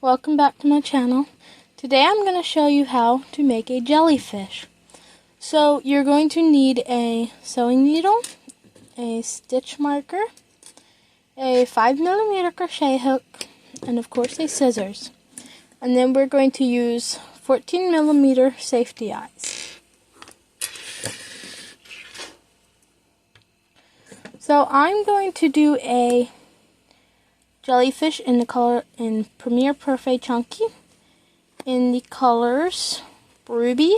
welcome back to my channel. Today I'm going to show you how to make a jellyfish. So you're going to need a sewing needle, a stitch marker, a 5mm crochet hook, and of course a scissors. And then we're going to use 14mm safety eyes. So I'm going to do a jellyfish in the color in Premier Parfait Chunky in the colors Ruby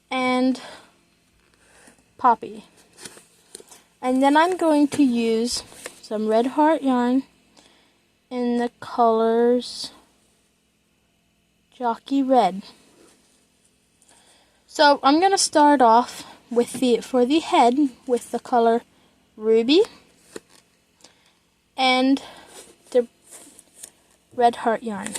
and Poppy. And then I'm going to use some red heart yarn in the colors Jockey Red. So I'm going to start off with for the head with the color Ruby and the red heart yarn.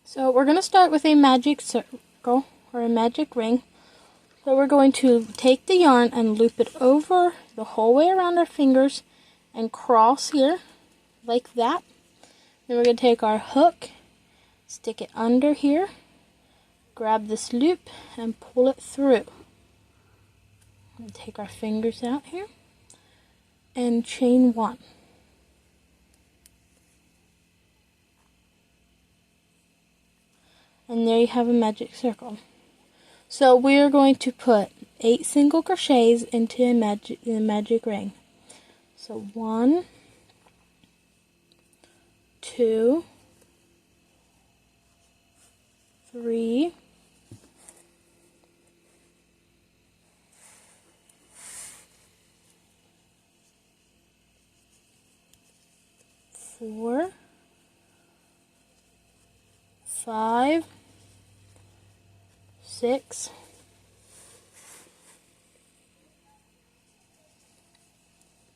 So we're going to start with a magic circle or a magic ring. So we're going to take the yarn and loop it over the whole way around our fingers and cross here like that. Then we're going to take our hook, stick it under here, grab this loop and pull it through. And take our fingers out here and chain one. And there you have a magic circle. So we are going to put 8 single crochets into the magic ring. So 1, 2, 3, 4, 5, 6,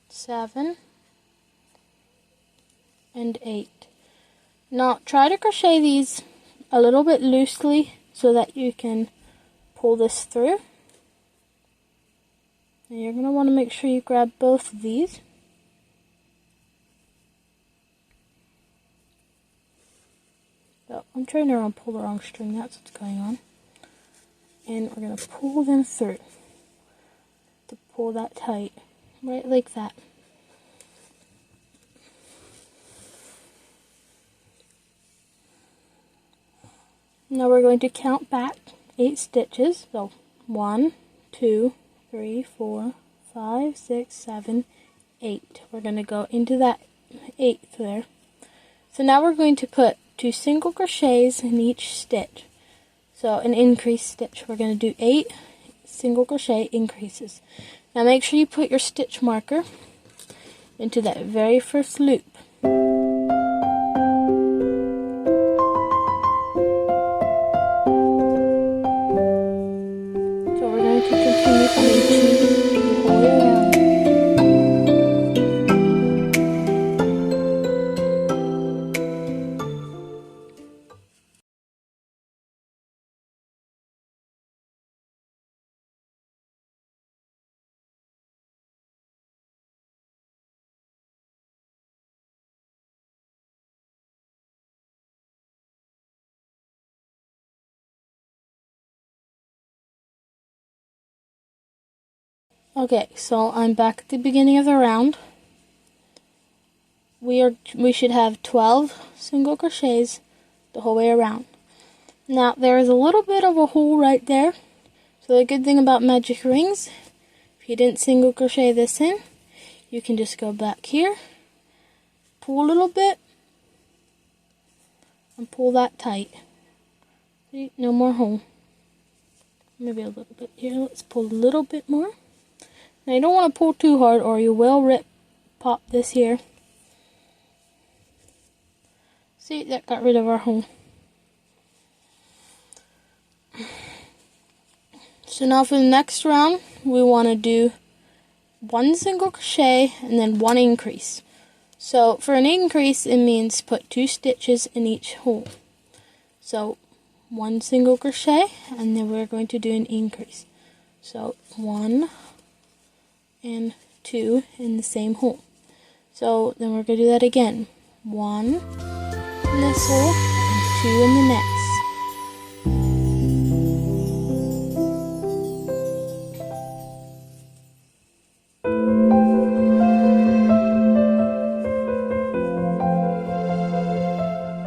7, and 8. Now try to crochet these a little bit loosely so that you can pull this through. And you're going to want to make sure you grab both of these. So I'm trying to pull the wrong string, that's what's going on. And we're going to pull them through. To pull that tight, right like that. Now we're going to count back 8 stitches. So 1, 2, 3, 4, 5, 6, 7, 8. We're going to go into that 8th there. So now we're going to put 2 single crochets in each stitch. So an increase stitch. We're going to do 8 single crochet increases. Now make sure you put your stitch marker into that very first loop. So we're going to continue putting 2 the whole way around. Okay, so I'm back at the beginning of the round. We should have 12 single crochets the whole way around. Now there is a little bit of a hole right there. So the good thing about magic rings, if you didn't single crochet this in, you can just go back here, pull a little bit, and pull that tight. See, no more hole. Maybe a little bit here. Let's pull a little bit more. Now you don't want to pull too hard or you will pop this here. See, that got rid of our hole. So now for the next round, we want to do 1 single crochet and then 1 increase. So for an increase, it means put 2 stitches in each hole. So 1 single crochet, and then we're going to do an increase. So 1 and 2 in the same hole. So then we're going to do that again. 1 in this hole and 2 in the next.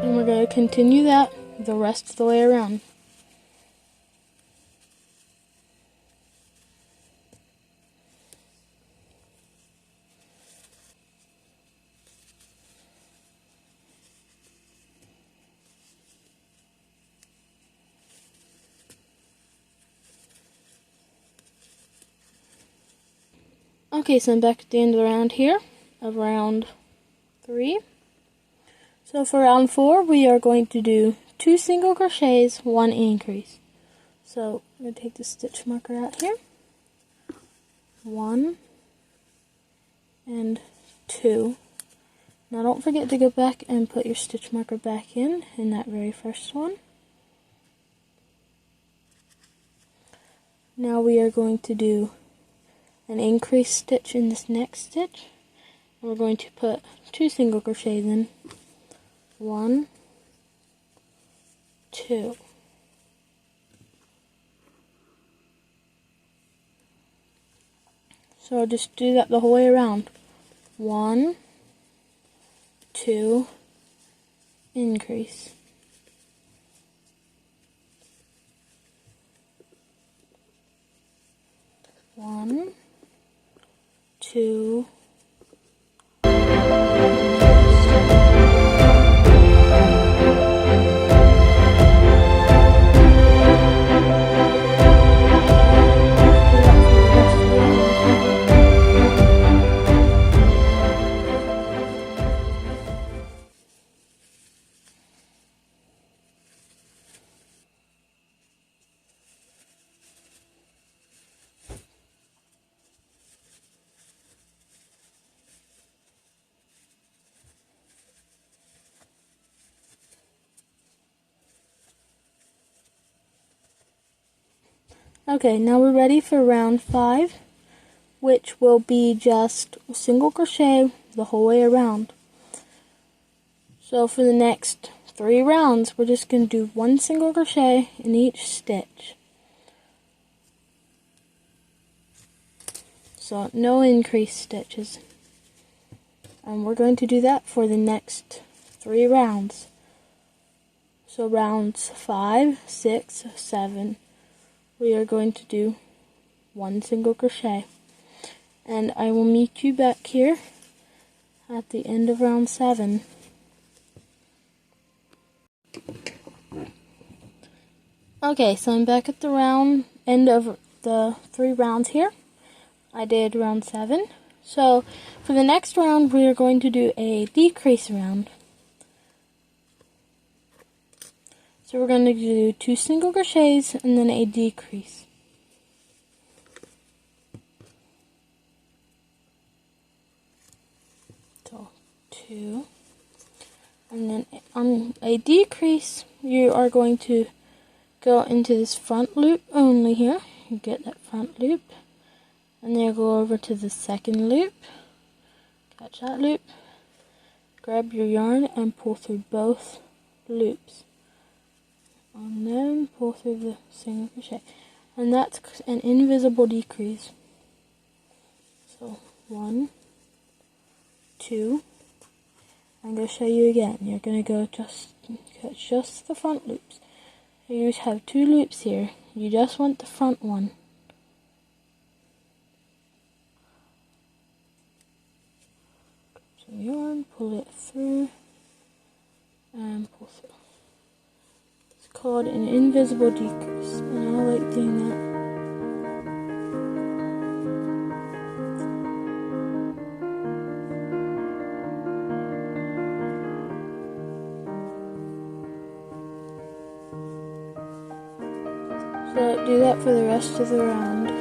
And we're going to continue that the rest of the way around. Okay, so I'm back at the end of the round here, of round 3. So for round 4, we are going to do 2 single crochets, 1 increase. So I'm going to take the stitch marker out here. 1 and 2. Now don't forget to go back and put your stitch marker back in that very first one. Now we are going to do an increase stitch in this next stitch. And we're going to put 2 single crochets in. 1, 2. So I'll just do that the whole way around. 1, 2, increase. 1, 2. Okay, now we're ready for round 5, which will be just single crochet the whole way around. So for the next 3 rounds, we're just going to do 1 single crochet in each stitch. So no increase stitches. And we're going to do that for the next 3 rounds. So rounds 5, 6, 7, we are going to do 1 single crochet. And I will meet you back here at the end of round 7. Okay, so I'm back at the end of the 3 rounds here. I did round 7. So for the next round, we are going to do a decrease round. So we're going to do 2 single crochets and then a decrease. So 2. And then on a decrease, you are going to go into this front loop only here. You get that front loop. And then go over to the second loop. Catch that loop. Grab your yarn and pull through both loops. And then pull through the single crochet. And that's an invisible decrease. So 1, 2. I'm going to show you again. You're going to go catch just the front loops. You have 2 loops here. You just want the front one. Some yarn, pull it through, and pull through. It's called an invisible decrease, and I like doing that. So do that for the rest of the round.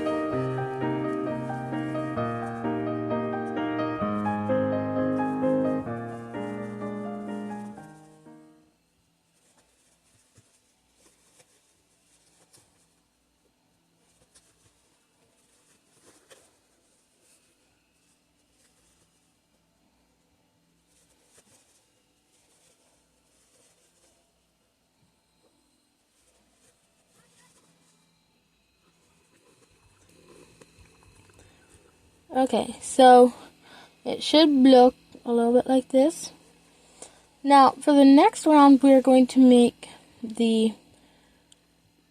Okay, so it should look a little bit like this. Now for the next round we are going to make the,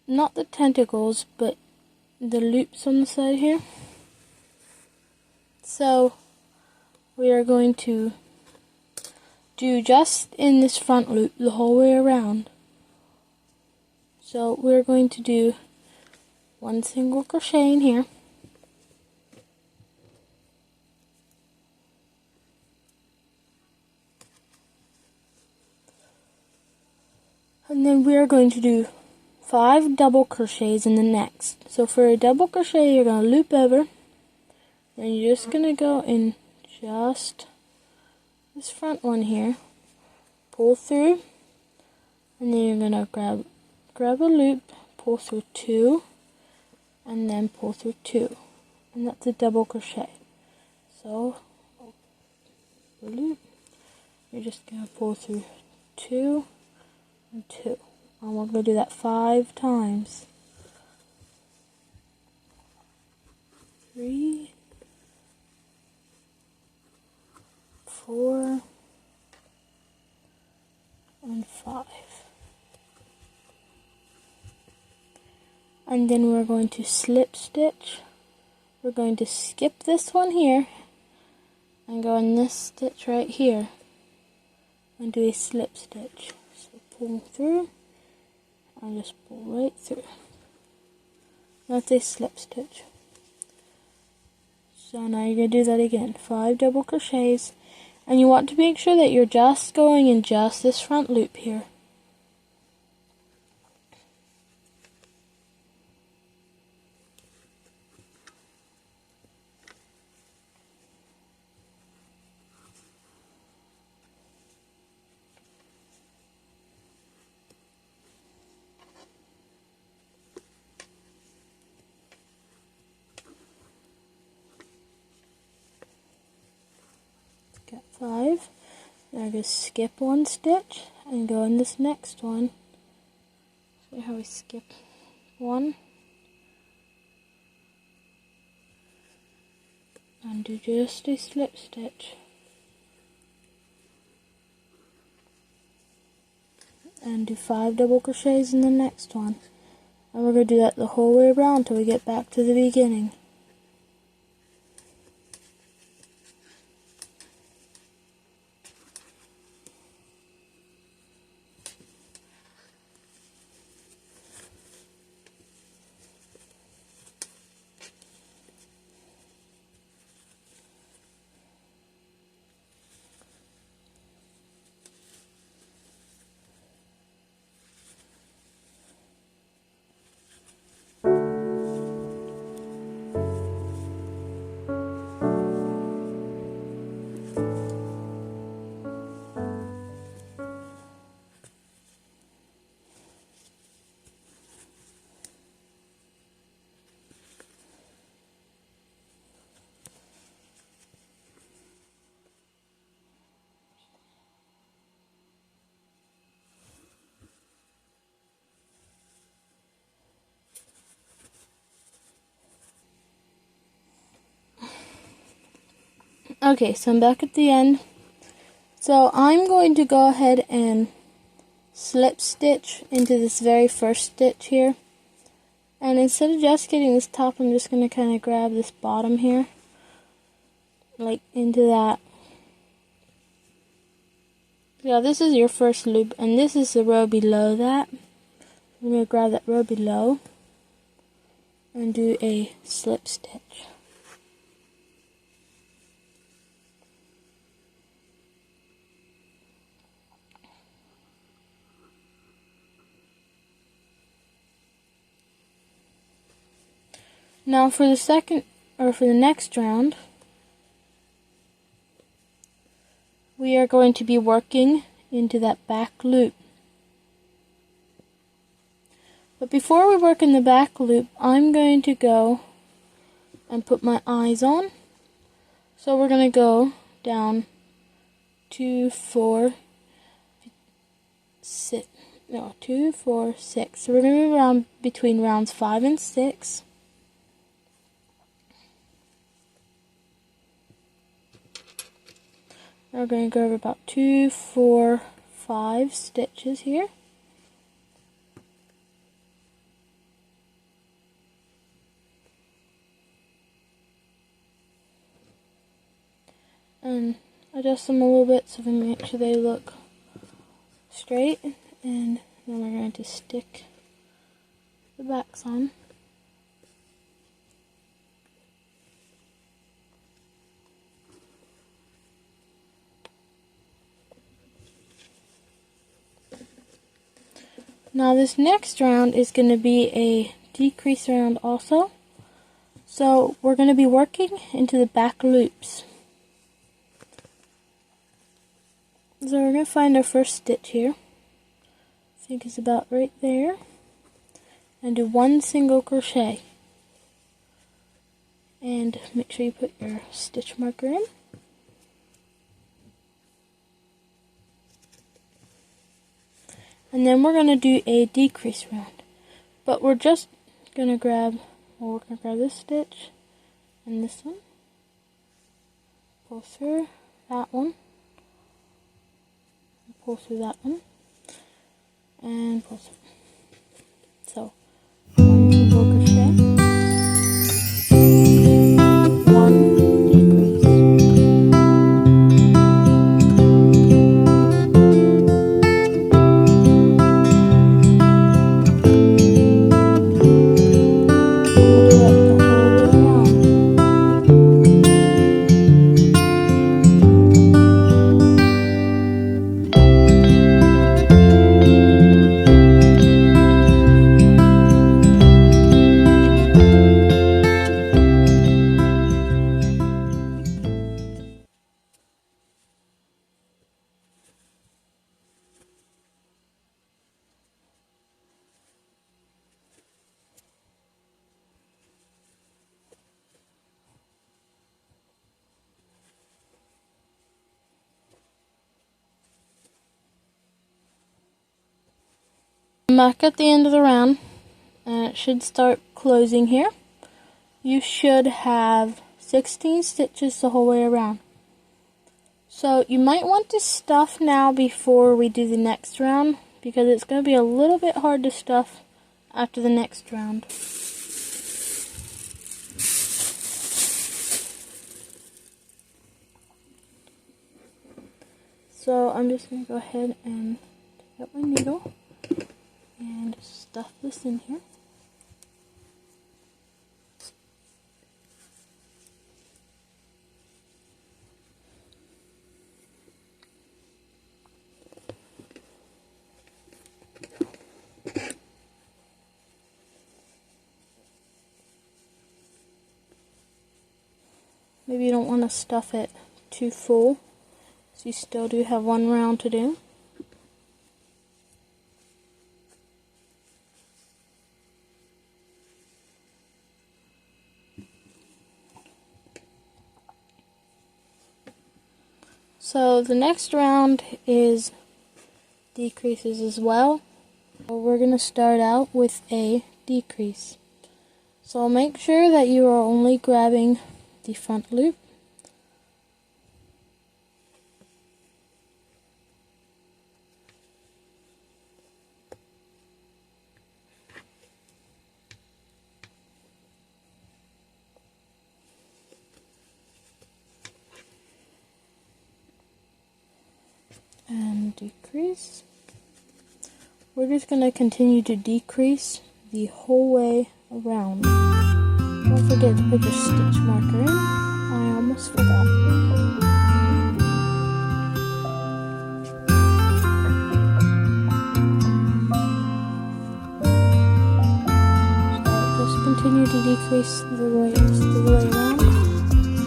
not the tentacles, but the loops on the side here. So we are going to do just in this front loop the whole way around. So we're going to do one single crochet in here, and then we are going to do 5 double crochets in the next. So for a double crochet you're going to loop over, and you're just going to go in just this front one here, pull through, and then you're going to grab a loop, pull through 2, and then pull through 2, and that's a double crochet. So loop, you're just going to pull through 2 and 2, and we're going to do that 5 times. 3, 4, and 5. And then we're going to slip stitch. We're going to skip this one here and go in this stitch right here and do a slip stitch. So pull through and just pull right through. That's a slip stitch. So now you're going to do that again, 5 double crochets, and you want to make sure that you're just going in just this front loop here. Got 5. Now I'm going to skip one stitch and go in this next one. See how we skip one and do just a slip stitch, and do 5 double crochets in the next one, and we're going to do that the whole way around until we get back to the beginning. Okay, so I'm back at the end. So I'm going to go ahead and slip stitch into this very first stitch here. And instead of just getting this top, I'm just going to kind of grab this bottom here, like into that. Yeah, this is your first loop, and this is the row below that. I'm going to grab that row below and do a slip stitch. Now for the next round, we are going to be working into that back loop. But before we work in the back loop, I'm going to go and put my eyes on. So we're going to go down 2, 4, 6, no, 2, 4, 6. So we're going to move around between rounds 5 and 6. We're going to go over about 2, 4, 5 stitches here. And adjust them a little bit so we make sure they look straight, and then we're going to stick the backs on. Now this next round is going to be a decrease round also. So we're going to be working into the back loops. So we're going to find our first stitch here. I think it's about right there. And do 1 single crochet. And make sure you put your stitch marker in. And then we're going to do a decrease round. But we're just going to grab, this stitch and this one. Pull through that one. Pull through that one. And pull through. So, 1 single crochet. 1 decrease. I'm back at the end of the round, and it should start closing here. You should have 16 stitches the whole way around. So you might want to stuff now before we do the next round, because it's going to be a little bit hard to stuff after the next round. So I'm just going to go ahead and take out my needle and stuff this in here. Maybe you don't want to stuff it too full, so you still do have 1 round to do. So the next round is decreases as well. We're going to start out with a decrease. So make sure that you are only grabbing the front loop. And decrease. We're just going to continue to decrease the whole way around. Don't forget to put your stitch marker in. I almost forgot. So just continue to decrease the way around.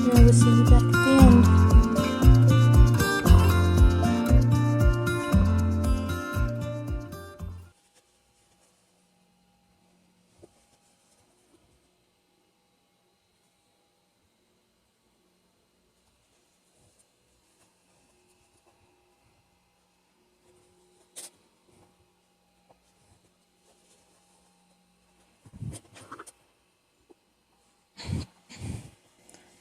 Now we'll see you back at the end.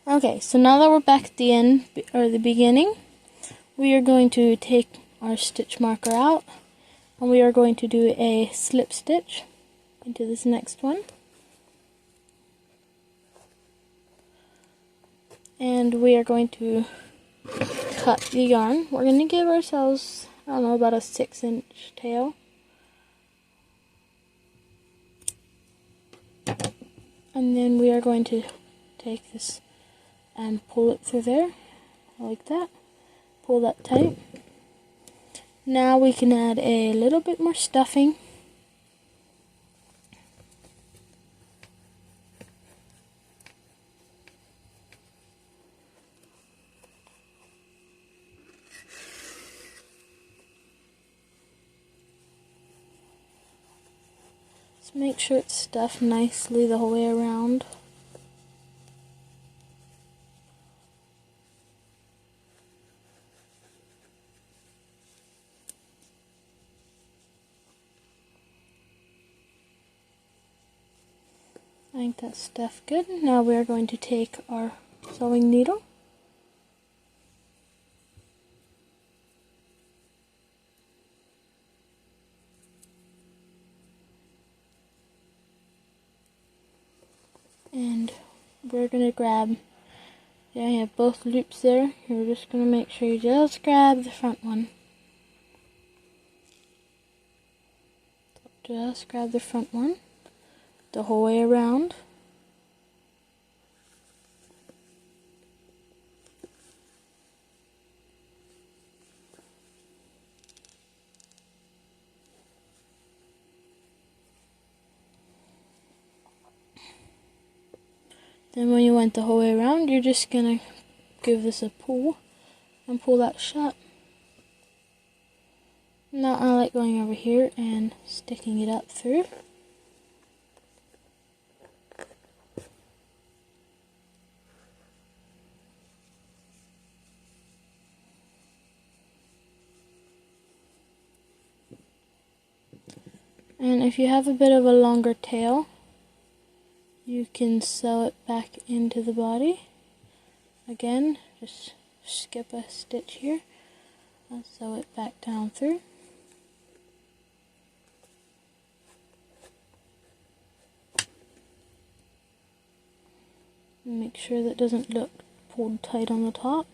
Okay, so now that we're back at the end, or the beginning, we are going to take our stitch marker out, and we are going to do a slip stitch into this next one. And we are going to cut the yarn. We're going to give ourselves, I don't know, about a 6-inch tail. And then we are going to take this and pull it through there, like that. Pull that tight. Now we can add a little bit more stuffing. Just make sure it's stuffed nicely the whole way around. I think that's stuffed good. Now we are going to take our sewing needle and we're going to grab, yeah, you have both loops there. You're just going to make sure you just grab the front one. Just grab the front one the whole way around. Then when you went the whole way around, you're just going to give this a pull and pull that shut. Now I like going over here and sticking it up through. And if you have a bit of a longer tail, you can sew it back into the body. Again, just skip a stitch here and sew it back down through. Make sure that doesn't look pulled tight on the top.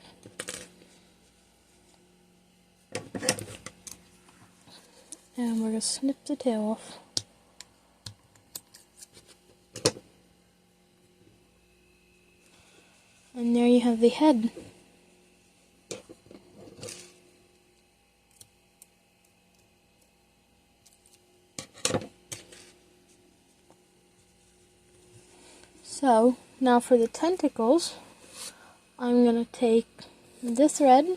And we're going to snip the tail off. And there you have the head. So, now for the tentacles, I'm going to take this thread,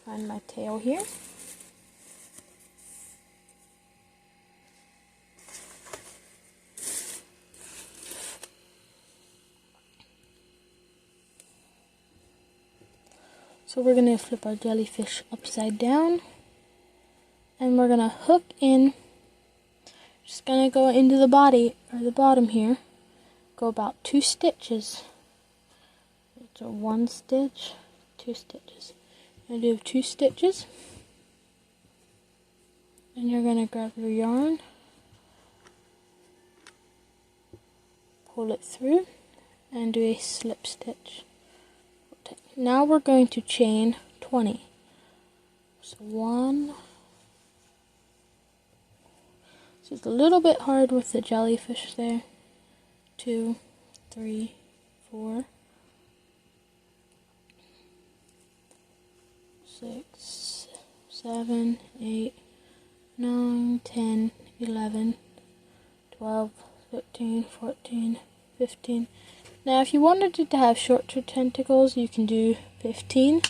find my tail here, so we're going to flip our jellyfish upside down, and we're going to hook in, just going to go into the body, or the bottom here, go about 2 stitches. So 1 stitch, 2 stitches. I do 2 stitches, and you're going to grab your yarn, pull it through, and do a slip stitch. Now we're going to chain 20. So 1. So it's a little bit hard with the jellyfish there. 2, 3, 4, 6, 7, 8, 9, 10, 11, 12, 13, 14, 15. Now if you wanted it to have shorter tentacles, you can do 15,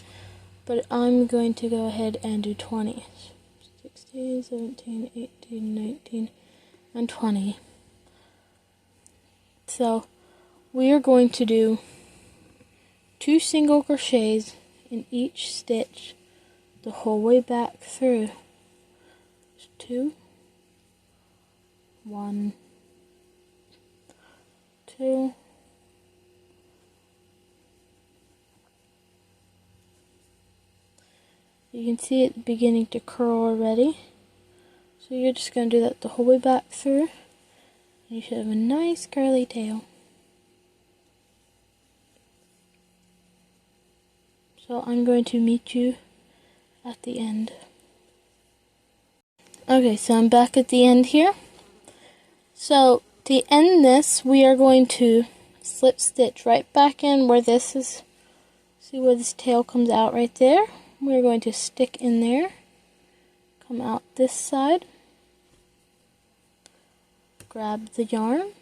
but I'm going to go ahead and do 20. 16, 17, 18, 19, and 20. So we are going to do 2 single crochets in each stitch the whole way back through. 2, 1, 2, So you can see it beginning to curl already. So you're just going to do that the whole way back through. You should have a nice curly tail. So I'm going to meet you at the end. Okay, so I'm back at the end here. So to end this, we are going to slip stitch right back in where this is. See where this tail comes out right there? We're going to stick in there. Come out this side. Grab the yarn.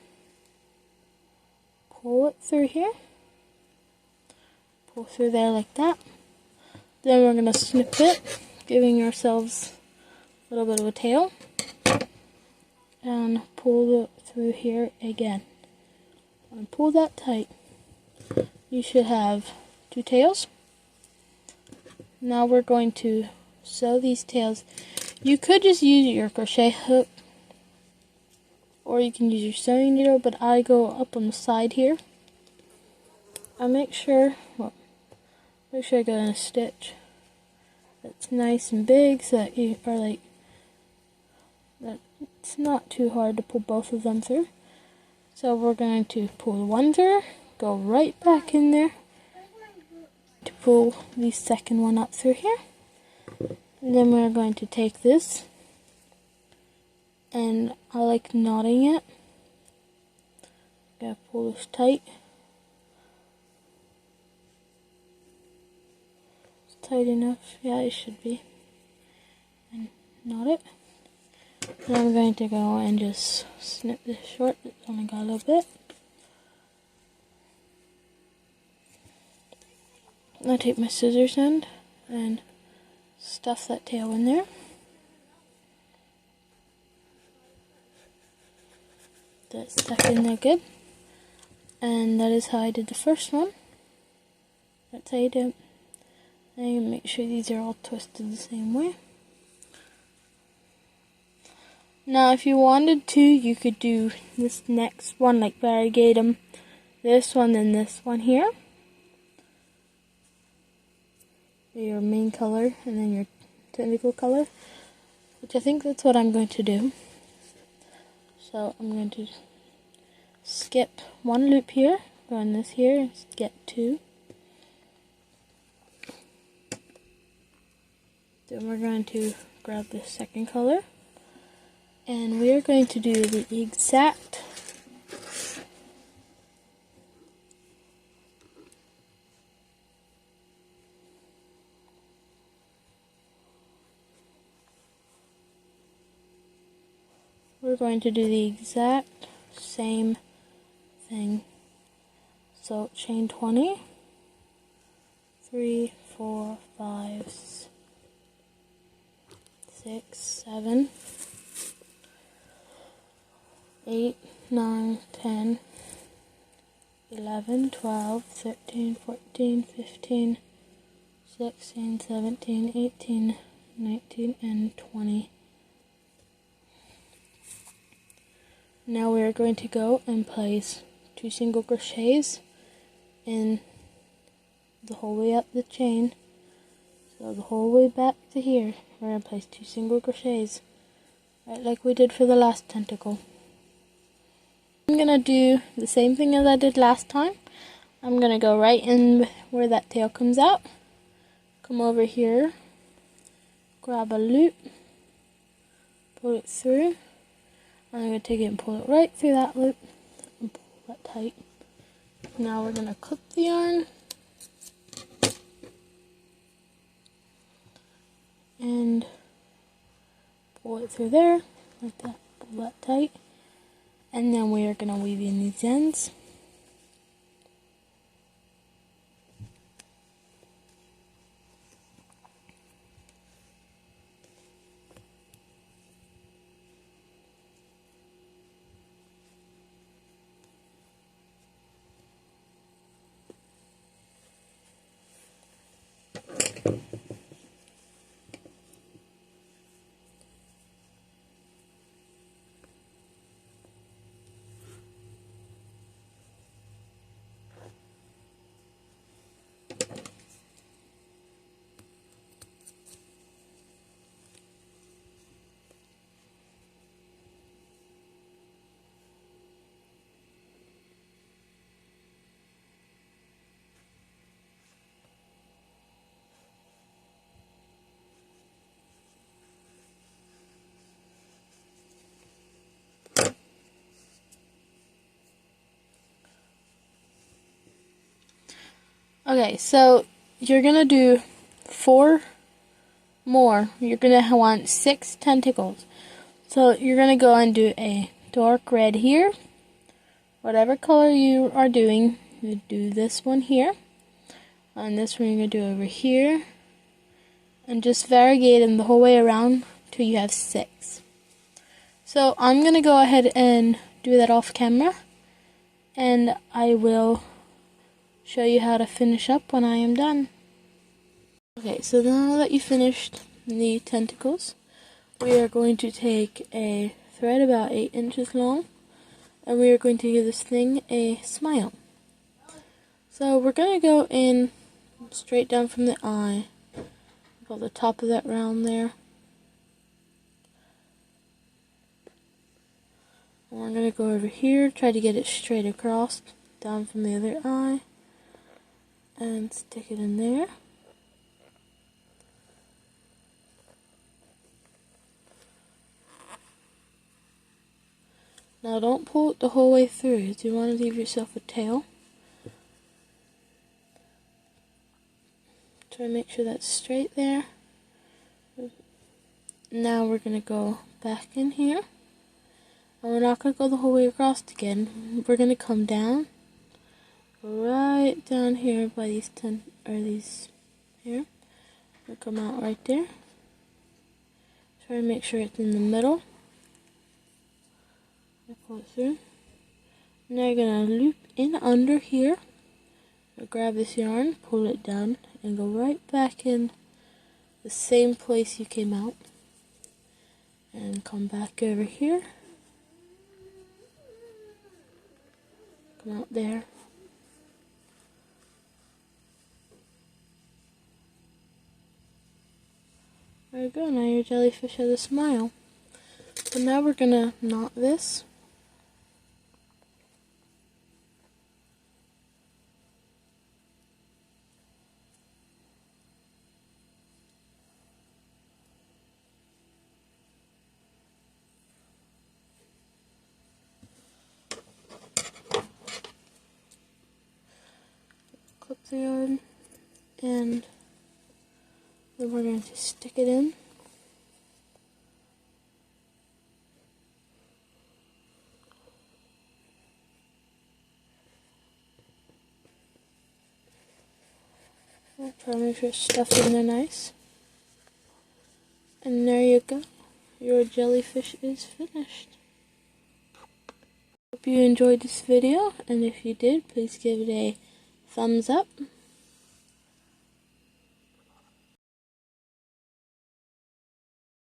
Pull it through here. Pull through there like that. Then we're going to snip it, giving ourselves a little bit of a tail. And pull it through here again. And pull that tight. You should have 2 tails. Now we're going to sew these tails. You could just use your crochet hook, or you can use your sewing needle, but I go up on the side here. I make sure I go in a stitch that's nice and big, so that you are like that. It's not too hard to pull both of them through. So we're going to pull one through, go right back in there to pull the second one up through here. And then we're going to take this, and I like knotting it. Gotta pull this tight. It's tight enough. Yeah, it should be. And knot it. Then I'm going to go and just snip this short. It's only got a little bit. I take my scissors end and stuff that tail in there. That's stuck in there good. And that is how I did the first one. That's how you do it. And make sure these are all twisted the same way. Now if you wanted to, you could do this next one, like variegate them. This one, then this one here. Your main color, and then your technical color. Which I think that's what I'm going to do. So I'm going to skip one loop here, go in this here, and get 2. Then we're going to grab the second color. And we are going to do the exact same thing. So chain 20, 3, 4, 5, 6, 7, 8, 9, 10, 11, 12, 13, 14, 15, 16, 17, 18, 19, and 20. Now we are going to go and place 2 single crochets in the whole way up the chain. So the whole way back to here, we're going to place 2 single crochets, right like we did for the last tentacle. I'm going to do the same thing as I did last time. I'm going to go right in where that tail comes out, come over here, grab a loop, pull it through. I'm going to take it and pull it right through that loop and pull that tight. Now we're going to clip the yarn and pull it through there like that, pull that tight, and then we are going to weave in these ends. Okay, so you're going to do 4 more. You're going to want 6 tentacles. So you're going to go and do a dark red here. Whatever color you are doing, you do this one here. And this one you're going to do over here. And just variegate them the whole way around till you have 6. So I'm going to go ahead and do that off camera. And I will show you how to finish up when I am done. Okay, so now that you finished the tentacles, we are going to take a thread about 8 inches long, and we are going to give this thing a smile. So we're going to go in straight down from the eye, about the top of that round there. And we're going to go over here, try to get it straight across, down from the other eye, and stick it in there. Now don't pull it the whole way through, because you want to leave yourself a tail. Try to make sure that's straight there. Now we're going to go back in here. And we're not going to go the whole way across again. We're going to come down. Right down here by these here. We'll come out right there. Try to make sure it's in the middle. Pull it through. Now you're going to loop in under here. Grab this yarn, pull it down, and go right back in the same place you came out. And come back over here. Come out there. There you go, now your jellyfish has a smile. So now we're going to knot this. Clip the yarn, and then we're going to stick it in. Try to make sure it's stuffed in there nice. And there you go. Your jellyfish is finished. Hope you enjoyed this video, and if you did, please give it a thumbs up.